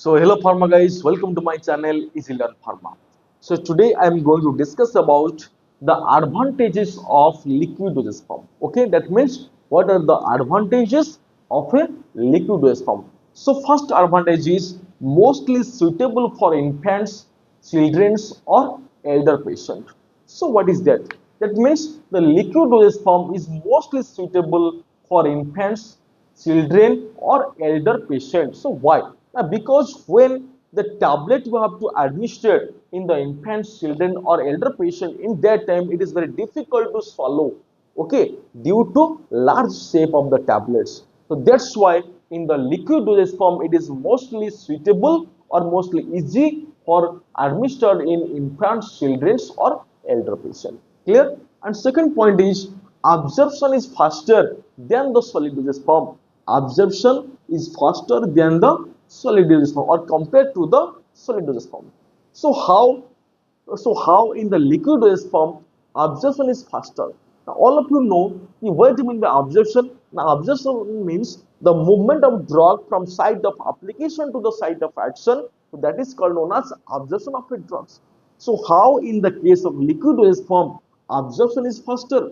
So hello pharma guys, welcome to my channel Easy Learn Pharma. So today I am going to discuss about the advantages of liquid dosage form. Okay, that means what are the advantages of a liquid dosage form? So first advantage is mostly suitable for infants, children or elder patient. So what is that? That means the liquid dosage form is mostly suitable for infants, children or elder patients. So why? Now, because when the tablet you have to administer in the infants, children or elder patient, in that time it is very difficult to swallow, okay, due to large shape of the tablets. So that's why in the liquid dosage form it is mostly suitable or mostly easy for administered in infants, children or elder patient. Clear? And second point is absorption is faster than the solid dosage form. Absorption is faster than the solid dosage form or compared to the solid dosage form. So how in the liquid dosage form absorption is faster? Now all of you know what do you mean by absorption? Now absorption means the movement of drug from site of application to the site of action. So that is called known as absorption of a drugs. So how in the case of liquid dosage form absorption is faster?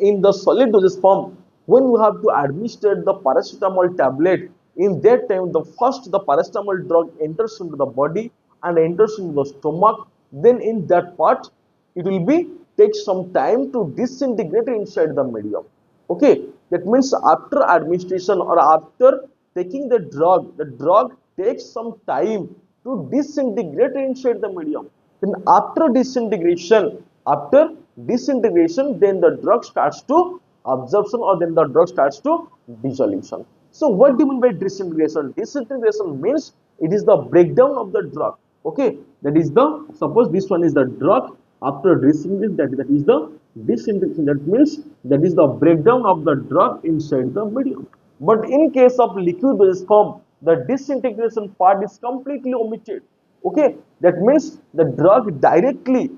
In the solid dosage form, when you have to administer the paracetamol tablet, in that time the paracetamol drug enters into the body and enters into the stomach. Then in that part it will be take some time to disintegrate inside the medium. Okay, that means after administration or after taking the drug takes some time to disintegrate inside the medium. Then after disintegration, then the drug starts to absorption or then the drug starts to dissolution. So what do you mean by disintegration? Disintegration means it is the breakdown of the drug. Okay, that is the, suppose this one is the drug, after disintegration, that is the disintegration. That means that is the breakdown of the drug inside the medium. But in case of liquid dosage form, the disintegration part is completely omitted. Okay, that means the drug directly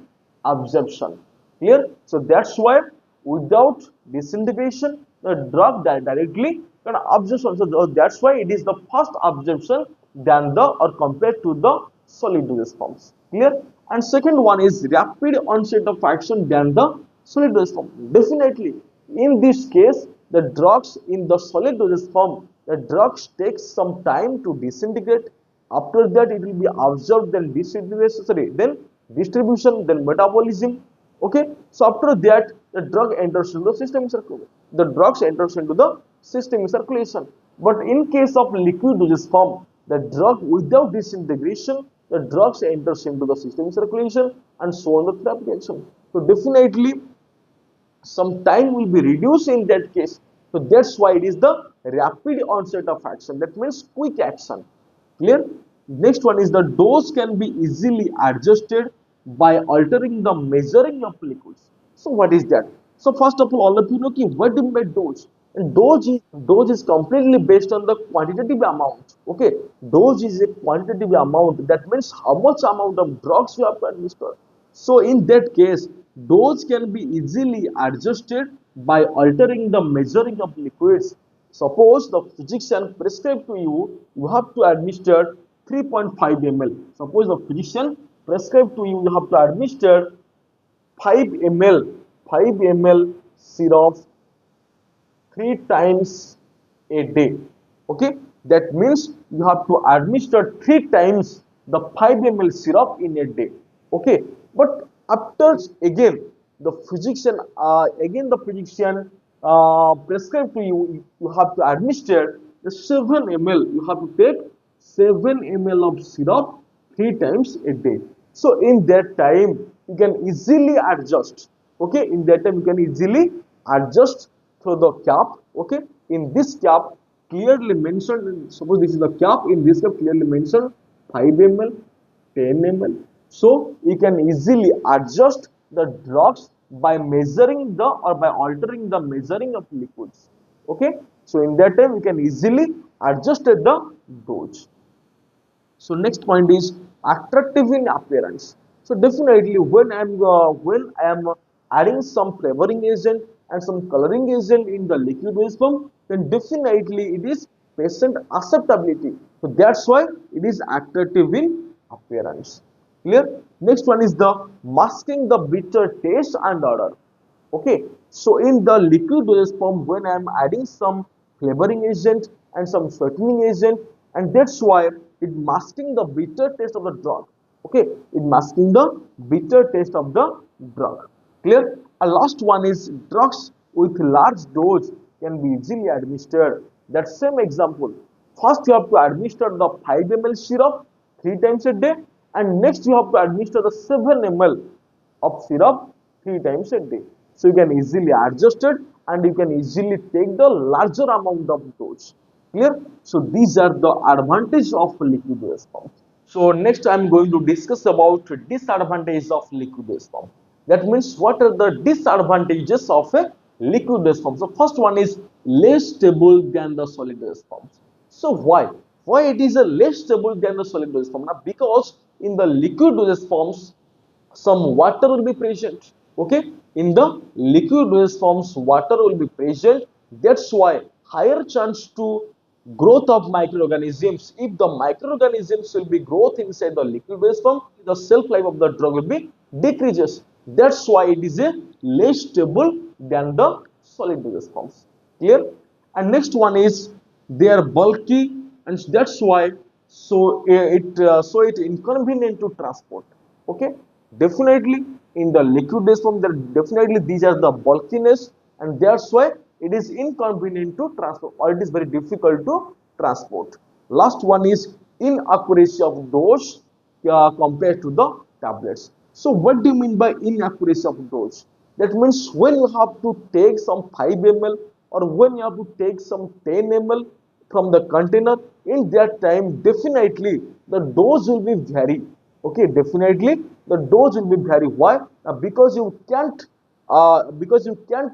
absorption. Clear? So that's why without disintegration, the drug directly can absorption. So that's why it is the first absorption than the or compared to the solid dosage forms. Clear? And second one is rapid onset of action than the solid dosage form. Definitely, in this case, the drugs in the solid dosage form, the drugs take some time to disintegrate. After that, it will be absorbed, then disintegration, sorry, then distribution, then metabolism. Okay, so after that, the drug enters into the system circulation. The drugs enters into the system circulation. But in case of liquid dosage form, the drug without disintegration, the drugs enters into the system circulation and so on the therapeutic action. So definitely some time will be reduced in that case. So that's why it is the rapid onset of action. That means quick action. Clear? Next one is the dose can be easily adjusted by altering the measuring of liquids. So what is that? So first of all of you know what do you mean by dose? And dose is completely based on the quantitative amount. Okay, dose is a quantitative amount. That means how much amount of drugs you have to administer. So in that case, dose can be easily adjusted by altering the measuring of liquids. Suppose the physician prescribed to you, you have to administer 3.5 ml. Suppose the physician prescribed to you, you have to administer 5 ml, 5 ml syrup 3 times a day. Okay, that means you have to administer 3 times the 5 ml syrup in a day. Okay, but after the physician prescribe to you, you have to administer the 7 ml. You have to take 7 ml of syrup 3 times a day. So in that time you can easily adjust. Okay, in that time you can easily adjust through the cap. Okay, in this cap clearly mentioned, suppose this is the cap, in this cap clearly mentioned 5 ml, 10 ml. So you can easily adjust the drugs by measuring the or by altering the measuring of liquids. Okay, so in that time you can easily adjust the dose. So next point is attractive in appearance. So definitely when I am adding some flavoring agent and some coloring agent in the liquid dosage form, then definitely it is patient acceptability. So that's why it is attractive in appearance. Clear? Next one is the masking the bitter taste and odor. Okay, so in the liquid dosage form, when I am adding some flavoring agent and some sweetening agent, and that's why it masking the bitter taste of the drug. Okay, it masking the bitter taste of the drug. Clear? A last one is drugs with large dose can be easily administered. That same example. First, you have to administer the 5 ml syrup 3 times a day, and next you have to administer the 7 ml of syrup 3 times a day. So you can easily adjust it and you can easily take the larger amount of dose. Clear? So these are the advantages of liquid dosage form. So next I am going to discuss about disadvantages of liquid dosage form. That means what are the disadvantages of a liquid dosage form. So first one is less stable than the solid dosage forms. So why? Why it is a less stable than the solid dosage form? Now because in the liquid dosage forms some water will be present. Okay, in the liquid dosage forms water will be present. That's why higher chance to growth of microorganisms. If the microorganisms will be growth inside the liquid dosage form, the shelf life of the drug will be decreases. That's why it is a less stable than the solid dosage forms. Clear? And next one is they are bulky, and that's why it inconvenient to transport. Okay, definitely in the liquid dosage form, there definitely these are the bulkiness, and that's why it is inconvenient to transport, or it is very difficult to transport. Last one is inaccuracy of dose compared to the tablets. So what do you mean by inaccuracy of dose? That means when you have to take some 5 ml or when you have to take some 10 ml from the container, in that time definitely the dose will be vary. Okay, definitely the dose will be vary. Why? Because you can't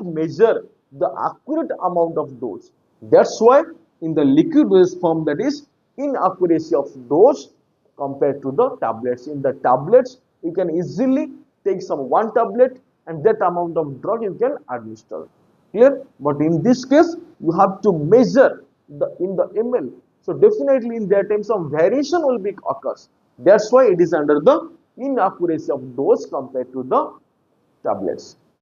measure the accurate amount of dose. That's why in the liquid dosage form, that is inaccuracy of dose compared to the tablets. In the tablets, you can easily take some one tablet and that amount of drug you can administer. Clear? But in this case, you have to measure in the ml. So definitely in that time some variation will be occurs. That's why it is under the inaccuracy of dose compared to the tablets.